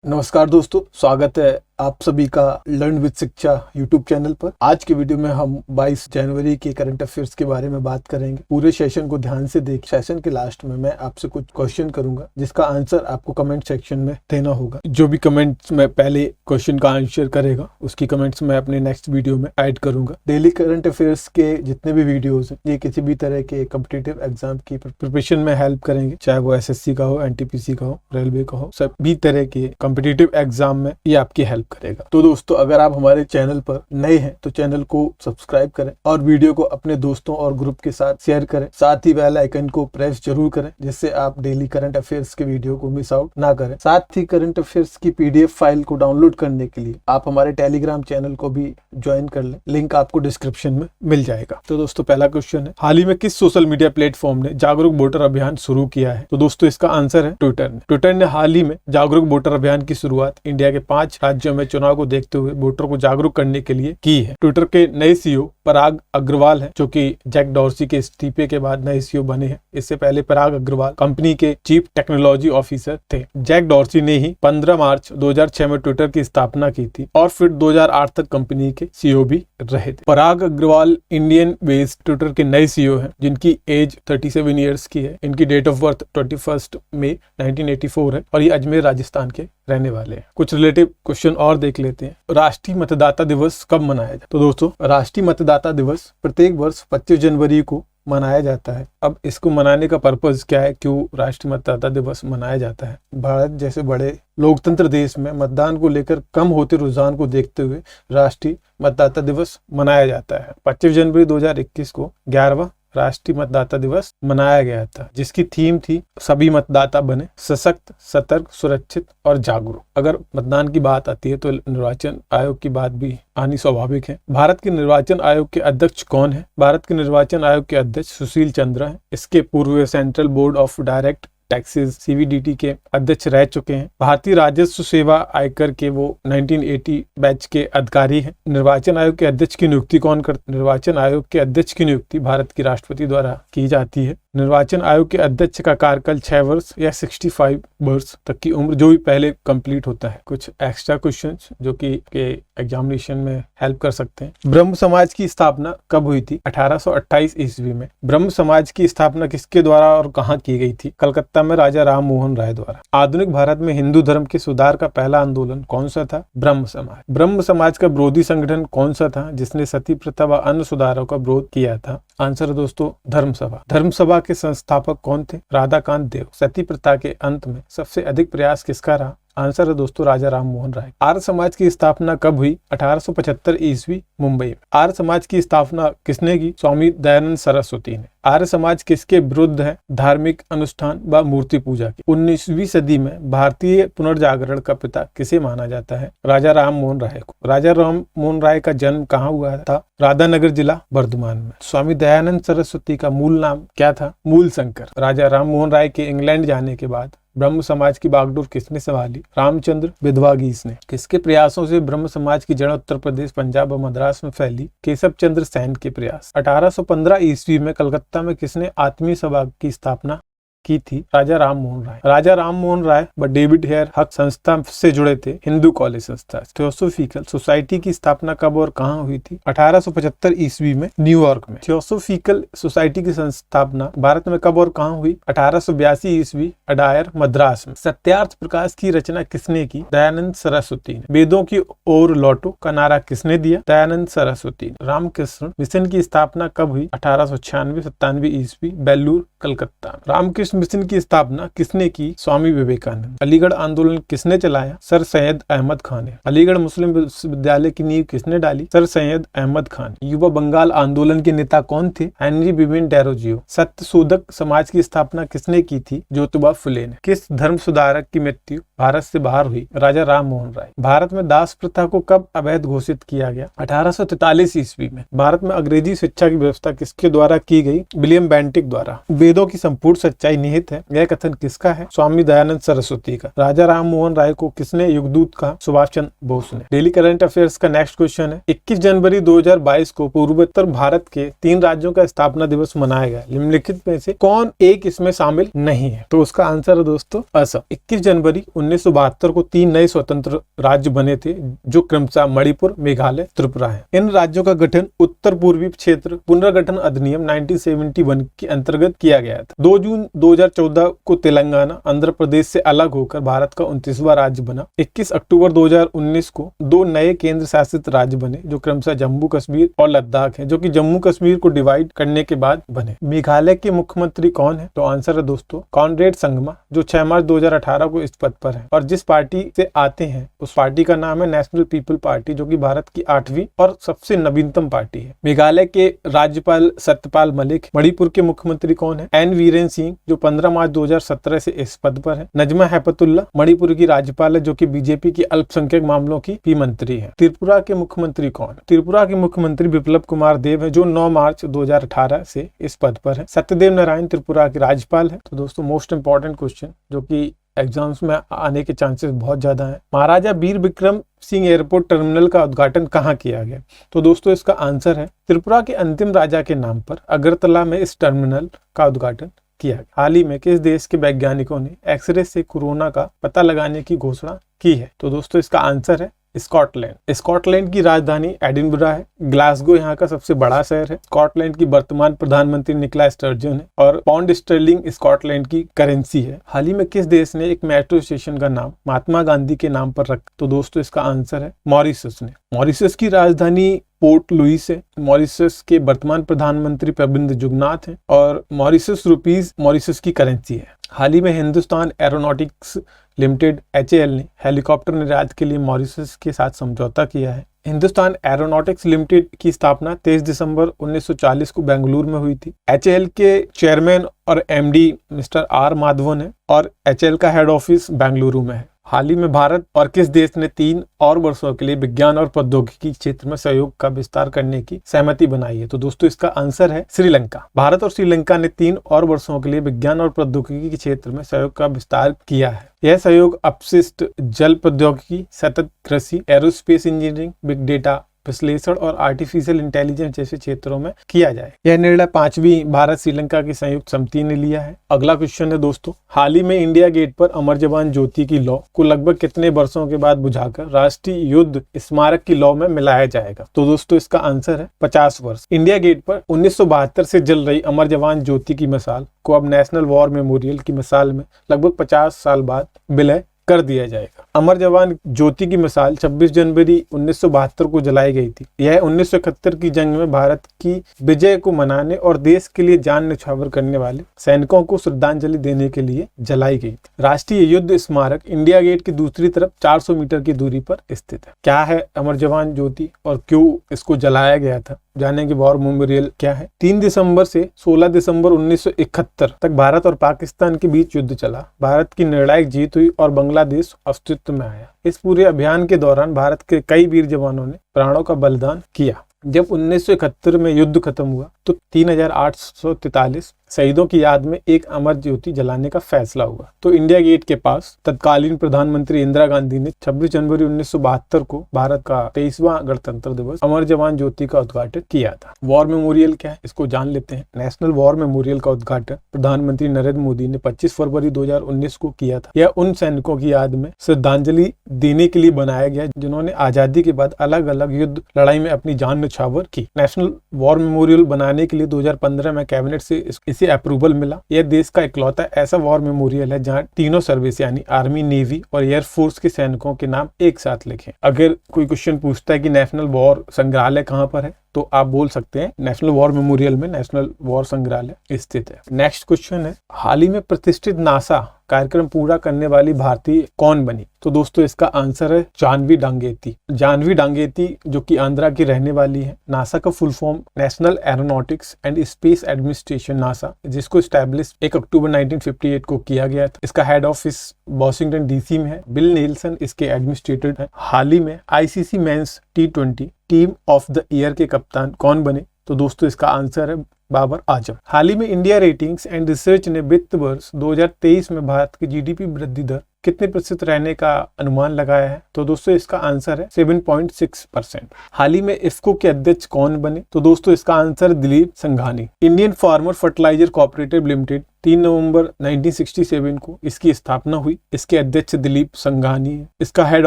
नमस्कार दोस्तों, स्वागत है आप सभी का लर्न विद शिक्षा यूट्यूब चैनल पर। आज के वीडियो में हम 22 जनवरी के करंट अफेयर्स के बारे में बात करेंगे। पूरे सेशन को ध्यान से देख। सेशन के लास्ट में मैं आपसे कुछ क्वेश्चन करूंगा जिसका आंसर आपको कमेंट सेक्शन में देना होगा। जो भी कमेंट्स में पहले क्वेश्चन का आंसर करेगा उसकी कमेंट्स मैं अपने नेक्स्ट वीडियो में ऐड करूंगा। डेली करंट अफेयर्स के जितने भी वीडियोज हैं ये किसी भी तरह के कॉम्पिटिटिव एग्जाम की प्रिपरेशन में हेल्प करेंगे, चाहे वो SSC का हो, NTPC का हो, रेलवे का हो, सभी तरह के कॉम्पिटिटिव एग्जाम में ये आपकी हेल्प करेगा। तो दोस्तों, अगर आप हमारे चैनल पर नए हैं तो चैनल को सब्सक्राइब करें और वीडियो को अपने दोस्तों और ग्रुप के साथ शेयर करें। साथ ही बेल आइकन को प्रेस जरूर करें जिससे आप डेली करंट अफेयर्स के वीडियो को मिस आउट ना करें। साथ ही करंट अफेयर्स की PDF फाइल को डाउनलोड करने के लिए आप हमारे टेलीग्राम चैनल को भी ज्वाइन कर लें, लिंक आपको डिस्क्रिप्शन में मिल जाएगा। तो दोस्तों, पहला क्वेश्चन है, हाल ही में किस सोशल मीडिया प्लेटफॉर्म ने जागरूक वोटर अभियान शुरू किया है? तो दोस्तों, इसका आंसर है ट्विटर ने। ट्विटर ने हाल ही में जागरूक वोटर अभियान की शुरुआत इंडिया के 5 राज्यों में चुनाव को देखते हुए वोटर को जागरूक करने के लिए की है। ट्विटर के नए CEO पराग अग्रवाल हैं, जो कि जैक डॉर्सी के इस्तीफे के बाद नए CEO बने हैं। इससे पहले पराग अग्रवाल कंपनी के चीफ टेक्नोलॉजी ऑफिसर थे। जैक डॉर्सी ने ही 15 मार्च 2006 में ट्विटर की स्थापना की थी और फिर 2008 तक कंपनी के CEO भी रहे थे। पराग अग्रवाल इंडियन बेस्ड ट्विटर के नए CEO हैं, जिनकी एज 37 ईयर्स की है। इनकी डेट ऑफ बर्थ 21 मई 1984 है और ये अजमेर राजस्थान के रहने वाले हैं। कुछ रिलेटिव क्वेश्चन और देख लेते हैं। राष्ट्रीय मतदाता दिवस कब मनाया जाता है? तो दोस्तों, राष्ट्रीय मतदाता दिवस प्रत्येक वर्ष 25 जनवरी को मनाया जाता है। अब इसको मनाने का पर्पज क्या है, क्यों राष्ट्रीय मतदाता दिवस मनाया जाता है? भारत जैसे बड़े लोकतंत्र देश में मतदान को लेकर कम होते रुझान को देखते हुए राष्ट्रीय मतदाता दिवस मनाया जाता है। 25 जनवरी 2021 को 11वां राष्ट्रीय मतदाता दिवस मनाया गया था, जिसकी थीम थी सभी मतदाता बने सशक्त, सतर्क, सुरक्षित और जागरूक। अगर मतदान की बात आती है तो निर्वाचन आयोग की बात भी आनी स्वाभाविक है। भारत के निर्वाचन आयोग के अध्यक्ष कौन है? भारत के निर्वाचन आयोग के अध्यक्ष सुशील चंद्रा हैं। इसके पूर्व central board of direct taxes CBDT के अध्यक्ष रह चुके हैं। भारतीय राजस्व सेवा आयकर के वो 1980 बैच के अधिकारी हैं। निर्वाचन आयोग के अध्यक्ष की नियुक्ति कौन करता है? निर्वाचन आयोग के अध्यक्ष की नियुक्ति भारत की राष्ट्रपति द्वारा की जाती है। निर्वाचन आयोग के अध्यक्ष का कार्यकाल 6 वर्ष या 65 वर्ष तक की उम्र, जो भी पहले कंप्लीट होता है। कुछ एक्स्ट्रा क्वेश्चंस जो कि एग्जामिनेशन में हेल्प कर सकते हैं। ब्रह्म समाज की स्थापना कब हुई थी? 1828 ईस्वी में। ब्रह्म समाज की स्थापना किसके द्वारा और कहाँ की गई थी? कलकत्ता में राजा राम मोहन राय द्वारा। आधुनिक भारत में हिंदू धर्म के सुधार का पहला आंदोलन कौन सा था? ब्रह्म समाज। ब्रह्म समाज का विरोधी संगठन कौन सा था जिसने सती प्रथा व अन्य सुधारों का विरोध किया था? आंसर है दोस्तों धर्म सभा। धर्म सभा के संस्थापक कौन थे? राधाकांत देव। सती प्रथा के अंत में सबसे अधिक प्रयास किसका रहा? आंसर है दोस्तों राजा राम मोहन राय। आर्य समाज की स्थापना कब हुई? 1875 ईस्वी, मुंबई में। आर्य समाज की स्थापना किसने की? स्वामी दयानंद सरस्वती ने। आर्य समाज किसके विरुद्ध है? धार्मिक अनुष्ठान व मूर्ति पूजा की। 19वीं सदी में भारतीय पुनर्जागरण का पिता किसे माना जाता है? राजा राम मोहन राय को। राजा राम मोहन राय का जन्म कहाँ हुआ था? राधानगर जिला, बर्धमान में। स्वामी दयानंद सरस्वती का मूल नाम क्या था? मूल शंकर। राजा राम मोहन राय के इंग्लैंड जाने के बाद ब्रह्म समाज की बागडोर किसने संभाली? रामचंद्र विधवागीस ने। किसके प्रयासों से ब्रह्म समाज की जड़ उत्तर प्रदेश, पंजाब और मद्रास में फैली? केशव चंद्र सेन के प्रयास। 1815 ईस्वी में कलकत्ता में किसने आत्मीय सभा की स्थापना की थी? राजा राम मोहन राय। राजा राम मोहन राय व डेविड हेयर हक संस्था से जुड़े थे हिंदू कॉलेज संस्था। थियोसोफिकल सोसाइटी की स्थापना कब और कहाँ हुई थी? 1875 ईस्वी में, न्यूयॉर्क में। थियोसोफिकल सोसाइटी की स्थापना भारत में कब और कहाँ हुई? 1882 ईस्वी, अडायर, मद्रास में। सत्यार्थ प्रकाश की रचना किसने की? दयानंद सरस्वती ने। वेदों की ओर लौटो का नारा किसने दिया? दयानंद सरस्वती ने। रामकृष्ण मिशन की स्थापना कब हुई? 1896-97 ईस्वी, बेलूर, कलकत्ता। रामकृष्ण मिशन की स्थापना किसने की? स्वामी विवेकानंद। अलीगढ़ आंदोलन किसने चलाया? सर सैयद अहमद खान ने। अलीगढ़ मुस्लिम विश्वविद्यालय की नींव किसने डाली? सर सैयद अहमद खान। युवा बंगाल आंदोलन के नेता कौन थे? हेनरी बिबिन डेरोजियो। सत्यशोधक समाज की स्थापना किसने की थी? ज्योतिबा फुले ने। किस धर्म सुधारक की मृत्यु भारत से बाहर हुई? राजा राम मोहन राय। भारत में दास प्रथा को कब अवैध घोषित किया गया? 1843 ईस्वी में। भारत में अंग्रेजी शिक्षा की व्यवस्था किसके द्वारा की गई? विलियम बेंटिक द्वारा। वेदों की संपूर्ण सच्चाई निहित है, यह कथन किसका है? स्वामी दयानंद सरस्वती का। राजा राम मोहन राय को किसने युगदूत कहा? सुभाष चंद्र बोस ने। डेली करंट अफेयर्स का नेक्स्ट क्वेश्चन है, 21 जनवरी 2022 को पूर्वोत्तर भारत के 3 राज्यों का स्थापना दिवस मनाया गया। निम्नलिखित में से कौन एक इसमें शामिल नहीं है? तो उसका आंसर है दोस्तों असम। 21 जनवरी 1972 को 3 नए स्वतंत्र राज्य बने थे, जो क्रमशः मणिपुर, मेघालय, त्रिपुरा है। इन राज्यों का गठन उत्तर पूर्वी क्षेत्र पुनर्गठन अधिनियम 1971 के अंतर्गत किया गया था। 2 जून 2014 को तेलंगाना आंध्र प्रदेश से अलग होकर भारत का 29वां राज्य बना। 21 अक्टूबर 2019 को 2 नए केंद्र शासित राज्य बने, जो क्रमशः जम्मू कश्मीर और लद्दाख है, जो कि जम्मू कश्मीर को डिवाइड करने के बाद बने। मेघालय के मुख्यमंत्री कौन है? तो आंसर है दोस्तों कॉनरेड संगमा, जो 6 मार्च 2018 को इस पद पर है। और जिस पार्टी से आते हैं उस पार्टी का नाम है नेशनल पीपल पार्टी, जो कि भारत की 8वीं और सबसे नवीनतम पार्टी है। मेघालय के राज्यपाल सत्यपाल मलिक। मणिपुर के मुख्यमंत्री कौन है? एन वीरेन सिंह, जो 15 मार्च 2017 से इस पद पर है। नजमा हेपतुल्ला मणिपुर की राज्यपाल है, जो कि बीजेपी की अल्पसंख्यक मामलों की भी मंत्री है। त्रिपुरा के मुख्यमंत्री कौन है? त्रिपुरा के मुख्यमंत्री बिप्लब कुमार देव है, जो 9 मार्च 2018 से इस पद पर है। सत्यदेव नारायण त्रिपुरा के राज्यपाल है। तो दोस्तों मोस्ट इंपॉर्टेंट क्वेश्चन, जो कि एग्जाम्स में आने के चांसेस बहुत ज्यादा हैं। महाराजा वीर विक्रम सिंह एयरपोर्ट टर्मिनल का उद्घाटन कहाँ किया गया? तो दोस्तों इसका आंसर है त्रिपुरा के अंतिम राजा के नाम पर अगरतला में इस टर्मिनल का उद्घाटन किया गया। हाल ही में किस देश के वैज्ञानिकों ने एक्सरे से कोरोना का पता लगाने की घोषणा की है? तो दोस्तों इसका आंसर है स्कॉटलैंड। स्कॉटलैंड की राजधानी एडिनबरा है। ग्लासगो यहाँ का सबसे बड़ा शहर है। स्कॉटलैंड की वर्तमान प्रधानमंत्री निकोला स्टर्जन है और पाउंड स्टर्लिंग स्कॉटलैंड की करेंसी है। हाल ही में किस देश ने एक मेट्रो स्टेशन का नाम महात्मा गांधी के नाम पर रखा? तो दोस्तों इसका आंसर है मॉरिशस ने। मॉरिशस की राजधानी पोर्ट लुइस है। मॉरिशस के वर्तमान प्रधानमंत्री प्रविंद जुगनाथ हैं और मॉरिशस रुपीस मॉरिशस की करेंसी है। हाल ही में हिंदुस्तान एरोनॉटिक्स लिमिटेड HAL ने हेलीकॉप्टर निर्यात के लिए मॉरिशस के साथ समझौता किया है। हिंदुस्तान एरोनॉटिक्स लिमिटेड की स्थापना 23 दिसंबर 1940 को बेंगलुरु में हुई थी। HAL के चेयरमैन और MD मिस्टर R माधवन है और HAL का हेड ऑफिस बेंगलुरु में है। हाल ही में भारत और किस देश ने 3 और वर्षों के लिए विज्ञान और प्रौद्योगिकी क्षेत्र में सहयोग का विस्तार करने की सहमति बनाई है? तो दोस्तों इसका आंसर है श्रीलंका। भारत और श्रीलंका ने 3 और वर्षों के लिए विज्ञान और प्रौद्योगिकी के क्षेत्र में सहयोग का विस्तार किया है। यह सहयोग अपशिष्ट जल प्रौद्योगिकी, सतत कृषि, एरोस्पेस इंजीनियरिंग, बिग डेटा विश्लेषण और आर्टिफिशियल इंटेलिजेंस जैसे क्षेत्रों में किया जाए। यह निर्णय 5वीं भारत श्रीलंका की संयुक्त समिति ने लिया है। अगला क्वेश्चन है दोस्तों, हाल ही में इंडिया गेट पर अमर जवान ज्योति की लौ को लगभग कितने वर्षों के बाद बुझाकर राष्ट्रीय युद्ध स्मारक की लौ में मिलाया जाएगा? तो दोस्तों इसका आंसर है 50 वर्ष। इंडिया गेट पर 1972 से जल रही अमर जवान ज्योति की मिसाल को अब नेशनल वॉर मेमोरियल की मिसाल में लगभग 50 साल बाद विलय कर दिया जाएगा। अमर जवान ज्योति की मिसाल 26 जनवरी 1972 को जलाई गई थी। यह 1971 की जंग में भारत की विजय को मनाने और देश के लिए जान न्यौछावर करने वाले सैनिकों को श्रद्धांजलि देने के लिए जलाई गई थी। राष्ट्रीय युद्ध स्मारक इंडिया गेट की दूसरी तरफ 400 मीटर की दूरी पर स्थित है। क्या है अमर जवान ज्योति और क्यों इसको जलाया गया था? जानेंगे वॉर मेमोरियल क्या है। 3 दिसंबर से 16 दिसंबर 1971 तक भारत और पाकिस्तान के बीच युद्ध चला। भारत की निर्णायक जीत हुई और बांग्लादेश अस्तित्व में आया। इस पूरे अभियान के दौरान भारत के कई वीर जवानों ने प्राणों का बलिदान किया। जब 1971 में युद्ध खत्म हुआ तो 3843 शहीदों की याद में एक अमर ज्योति जलाने का फैसला हुआ। तो इंडिया गेट के पास तत्कालीन प्रधानमंत्री इंदिरा गांधी ने 26 जनवरी 1972 को भारत का 23वां गणतंत्र दिवस अमर जवान ज्योति का उद्घाटन किया था। वॉर मेमोरियल क्या है इसको जान लेते हैं। नेशनल वॉर मेमोरियल का उद्घाटन प्रधानमंत्री नरेंद्र मोदी ने 25 फरवरी 2019 को किया था। यह उन सैनिकों की याद में श्रद्धांजलि देने के लिए बनाया गया जिन्होंने आजादी के बाद अलग अलग युद्ध लड़ाई में अपनी जान न्यौछावर की। नेशनल वॉर मेमोरियल बनाने के लिए 2015 में कैबिनेट से इसे अप्रूवल मिला। यह देश का इकलौता ऐसा वॉर मेमोरियल है जहां तीनों सर्विस यानी आर्मी, नेवी और एयरफोर्स के सैनिकों के नाम एक साथ लिखे। अगर कोई क्वेश्चन पूछता है कि नेशनल वॉर संग्रहालय कहां पर है तो आप बोल सकते हैं नेशनल वॉर मेमोरियल में नेशनल वॉर संग्रहालय स्थित है। नेक्स्ट क्वेश्चन है, हाल ही में प्रतिष्ठित नासा कार्यक्रम पूरा करने वाली भारतीय कौन बनी? तो दोस्तों इसका आंसर है जानवी डांगेती। जानवी डांगेती जो कि आंध्रा की रहने वाली है। नासा का full form national aeronautics and space administration NASA, जिसको स्टैब्लिश 1 अक्टूबर 1958 को किया गया था। इसका हेड ऑफिस वॉशिंगटन DC में है। बिल नेल्सन इसके एडमिनिस्ट्रेटर है। हाल ही में ICC men's T20 team of the year के कप्तान कौन बने? तो दोस्तों इसका आंसर है बाबर आजम। हाल ही में इंडिया रेटिंग्स एंड रिसर्च ने वित्त वर्ष 2023 में भारत की जीडीपी वृद्धि दर कितने प्रतिशत रहने का अनुमान लगाया है? तो दोस्तों इसका आंसर है 7.6%। हाल ही में इफ्को के अध्यक्ष कौन बने? तो दोस्तों इसका answer Dilip Sanghani. Indian farmer fertiliser cooperative limited 3 नवंबर 1967 को इसकी स्थापना हुई। इसके अध्यक्ष दिलीप संघानी है। इसका हेड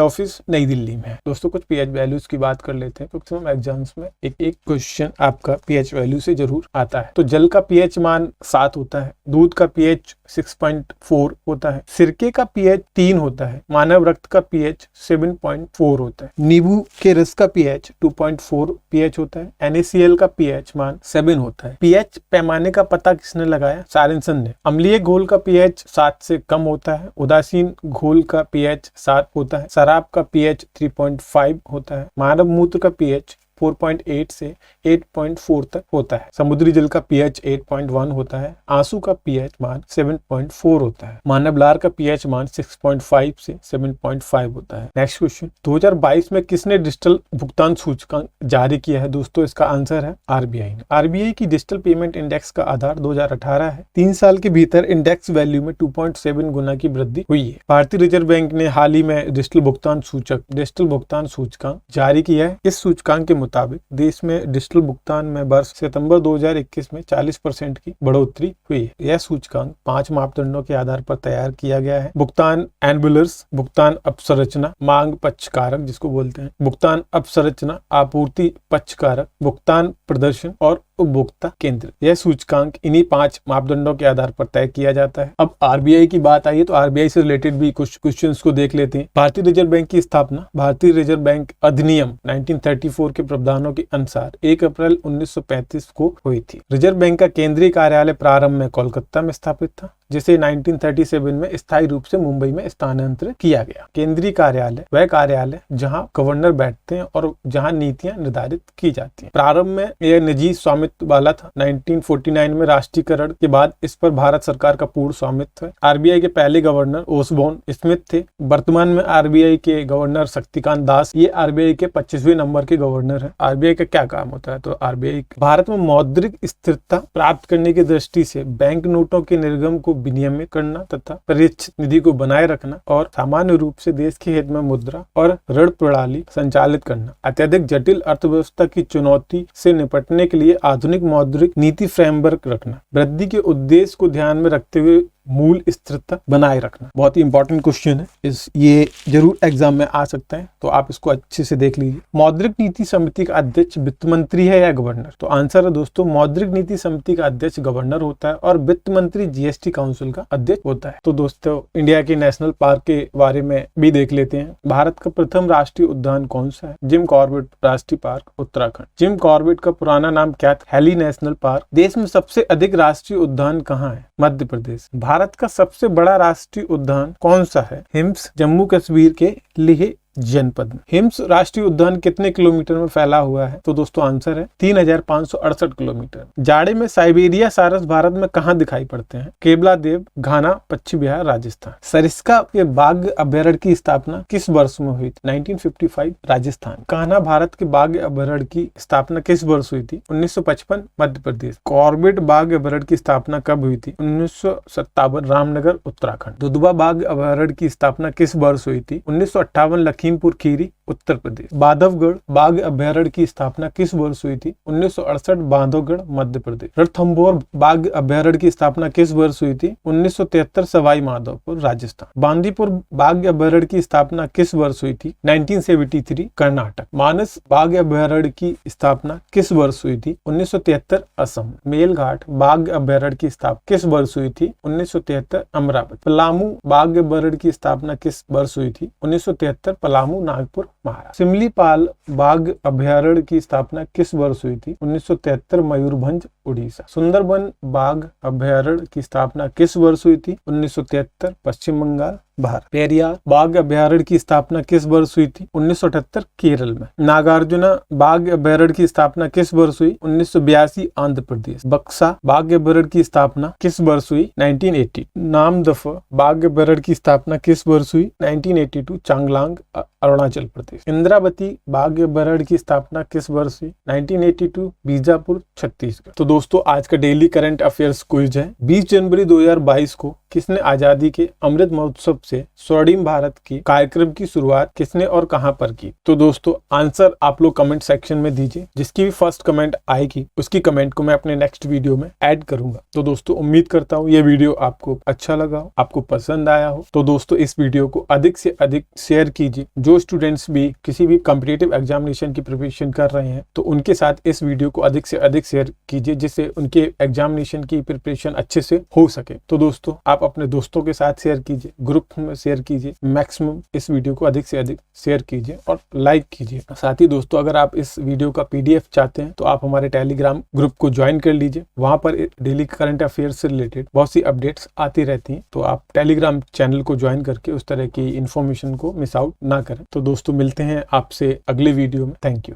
ऑफिस नई दिल्ली में है। दोस्तों कुछ पीएच वैल्यूज की बात कर लेते हैं, मैक्सिमम एग्जाम्स में एक क्वेश्चन आपका पीएच वैल्यू से जरूर आता है। तो जल का पीएच मान 7 होता है, दूध का पीएच 6.4 होता है, सिरके का पीएच 3 होता है, मानव रक्त का पीएच 7.4 होता है, नींबू के रस का पीएच 2.4 पीएच होता है, NaCl का पीएच मान 7 होता है। पीएच पैमाने का पता किसने लगाया? सारेंसन ने। अम्लीय घोल का पीएच 7 से कम होता है, उदासीन घोल का पीएच 7 होता है, शराब का पीएच 3.5 होता है, मानव मूत्र का पीएच 4.8 से 8.4 तक होता है, समुद्री जल का पीएच 8.1 होता है, आंसू का पीएच मान 7.4 होता है, मानव लार का पीएच मान 6.5 से 7.5 होता है। नेक्स्ट क्वेश्चन, 2022 में किसने डिजिटल भुगतान सूचकांक जारी किया है? दोस्तों इसका आंसर है आरबीआई ने। आरबीआई की डिजिटल पेमेंट इंडेक्स का आधार 2018 है। 3 साल के भीतर इंडेक्स वैल्यू में 2.7 गुना की वृद्धि हुई है। भारतीय रिजर्व बैंक ने हाल ही में डिजिटल भुगतान सूचकांक जारी किया है। इस सूचकांक के मुताबिक देश में डिजिटल भुगतान में वर्ष सितंबर 2021 में 40% की बढ़ोतरी हुई है। यह सूचकांक 5 मापदंडों के आधार पर तैयार किया गया है। भुगतान एनबुलर्स, भुगतान अपसंरचना, मांग पक्षकारक जिसको बोलते हैं, भुगतान अपसंरचना, आपूर्ति पक्षकारक, भुगतान प्रदर्शन और उपभोक्ता केंद्र। यह सूचकांक इन्हीं 5 मापदंडों के आधार पर तय किया जाता है। अब आरबीआई की बात आई है तो आरबीआई से रिलेटेड भी कुछ क्वेश्चंस को देख लेते हैं। भारतीय रिजर्व बैंक की स्थापना भारतीय रिजर्व बैंक अधिनियम 1934 के प्रावधानों के अनुसार 1 अप्रैल 1935 को हुई थी। रिजर्व बैंक का केंद्रीय कार्यालय प्रारंभ में कोलकाता में स्थापित था, जिसे 1937 में स्थायी रूप से मुंबई में स्थानांतरित किया गया। केंद्रीय कार्यालय वह कार्यालय जहां गवर्नर बैठते हैं और जहां नीतियां निर्धारित की जाती हैं। प्रारंभ में यह निजी स्वामित्व वाला था। 1949 में राष्ट्रीयकरण के बाद इस पर भारत सरकार का पूर्ण स्वामित्व है। आरबीआई के पहले गवर्नर ओसबोर्न स्मिथ थे। वर्तमान में आरबीआई के गवर्नर शक्तिकांत दास, ये आरबीआई के 25वें नंबर के गवर्नर है। आरबीआई का क्या काम होता है? तो आरबीआई भारत में मौद्रिक स्थिरता प्राप्त करने की दृष्टि से बैंक नोटों के निर्गम को विनियमित करना तथा परिरक्षित निधि को बनाए रखना और सामान्य रूप से देश के हित में मुद्रा और ऋण प्रणाली संचालित करना, अत्यधिक जटिल अर्थव्यवस्था की चुनौती से निपटने के लिए आधुनिक मौद्रिक नीति फ्रेमवर्क रखना, वृद्धि के उद्देश्य को ध्यान में रखते हुए मूल स्थिरता बनाए रखना। बहुत ही इंपॉर्टेंट क्वेश्चन है, ये जरूर एग्जाम में आ सकता है, तो आप इसको अच्छे से देख लीजिए। मौद्रिक नीति समिति का अध्यक्ष वित्त मंत्री है या गवर्नर? तो आंसर है दोस्तों, मौद्रिक नीति समिति का अध्यक्ष गवर्नर होता है और वित्त मंत्री जीएसटी काउंसिल का अध्यक्ष होता है। तो दोस्तों इंडिया के नेशनल पार्क के बारे में भी देख लेते हैं। भारत का प्रथम राष्ट्रीय उद्यान कौन सा है? जिम कॉर्बेट राष्ट्रीय पार्क, उत्तराखंड। जिम कॉर्बेट का पुराना नाम क्या था? Heli national park. देश में सबसे अधिक राष्ट्रीय उद्यान कहाँ है? मध्य प्रदेश। भारत का सबसे बड़ा राष्ट्रीय उद्यान कौन सा है? हिम्स, जम्मू कश्मीर के लेह जनपद में। हिम्स राष्ट्रीय उद्यान कितने किलोमीटर में फैला हुआ है? तो दोस्तों आंसर है 3568 किलोमीटर। जाड़े में साइबेरिया सारस भारत में कहाँ दिखाई पड़ते हैं? केवला देव, घाना, पश्चिम बिहार, राजस्थान। सरिस्का के बाघ अभ्यारण्य की स्थापना किस वर्ष में हुई थी? 1955, राजस्थान। कान्हा भारत के बाघ अभ्यारण्य की स्थापना किस वर्ष हुई थी? 1955, मध्य प्रदेश। कॉर्बेट बाघ अभ्यारण्य की स्थापना कब हुई थी? 1957, रामनगर, उत्तराखंड। दुधवा बाघ अभ्यारण्य की स्थापना किस वर्ष हुई थी? 1958, लखीमपुर खीरी, उत्तर प्रदेश। बांधवगढ़ बाघ अभ्यारण्य की स्थापना किस वर्ष हुई थी? 1968, बांधवगढ़, मध्य प्रदेश। रणथंभौर बाघ अभ्यारण्य की स्थापना किस वर्ष हुई थी? 1973, सवाई माधोपुर, राजस्थान। बांदीपुर बाघ अभ्यारण्य की स्थापना किस वर्ष हुई थी? 1973, कर्नाटक। मानस बाघ अभ्यारण्य की स्थापना किस वर्ष हुई थी? 1973, असम। मेलघाट बाघ अभ्यारण्य की स्थापना किस वर्ष हुई थी? 1973, अमरावती। पलामू बाघ अभ्यारण्य की स्थापना किस वर्ष हुई थी? 1973, पलामू, नागपुर, महाराष्ट्र। सिमलीपाल बाघ अभ्यारण्य की स्थापना किस वर्ष हुई थी? 1973, मयूरभंज, उड़ीसा। सुंदरबन बाघ अभ्यारण्य की स्थापना किस वर्ष हुई थी? 1973, पश्चिम बंगाल, भारत। पेरियार बाघ अभ्यारण्य की स्थापना किस वर्ष हुई थी? 1978 केरल में। नागार्जुना बाघ अभ्यारण्य की स्थापना किस वर्ष हुई? 1982 आंध्र प्रदेश। बक्सा बाघ अभ्यारण्य की स्थापना किस वर्ष हुई? 1980। नामदफा बाघ अभ्यारण्य की स्थापना किस वर्ष हुई? 1982 चांगलांग अरुणाचल प्रदेश। इंद्रावती बाघ अभ्यारण्य की स्थापना किस वर्ष हुई? 1982 बीजापुर छत्तीसगढ़। तो दोस्तों आज का डेली करंट अफेयर्स क्विज है। 20 जनवरी 2022 को किसने आजादी के अमृत महोत्सव से स्वर्णिम भारत की कार्यक्रम की शुरुआत किसने और कहां पर की? तो दोस्तों आंसर आप लोग कमेंट सेक्शन में दीजिए। जिसकी भी फर्स्ट कमेंट आएगी उसकी कमेंट को मैं अपने नेक्स्ट वीडियो में ऐड करूंगा। तो दोस्तों उम्मीद करता हूँ ये वीडियो आपको अच्छा लगा हो, आपको पसंद आया हो। तो दोस्तों इस वीडियो को अधिक से अधिक शेयर कीजिए। जो स्टूडेंट्स भी किसी भी कॉम्पिटिटिव एग्जामिनेशन की प्रिपरेशन कर रहे हैं तो उनके साथ इस वीडियो को अधिक से अधिक शेयर कीजिए, जिससे उनके एग्जामिनेशन की प्रिपरेशन अच्छे से हो सके। तो दोस्तों आप अपने दोस्तों के साथ शेयर कीजिए, ग्रुप में शेयर कीजिए, मैक्सिमम इस वीडियो को अधिक से अधिक शेयर कीजिए और लाइक कीजिए। साथ ही दोस्तों अगर आप इस वीडियो का PDF चाहते हैं तो आप हमारे टेलीग्राम ग्रुप को ज्वाइन कर लीजिए। वहां पर डेली करंट अफेयर्स से रिलेटेड बहुत सी अपडेट्स आती रहती हैं, तो आप टेलीग्राम चैनल को ज्वाइन करके उस तरह की इंफॉर्मेशन को मिस आउट ना करें। तो दोस्तों मिलते हैं आपसे अगले वीडियो में। Thank you.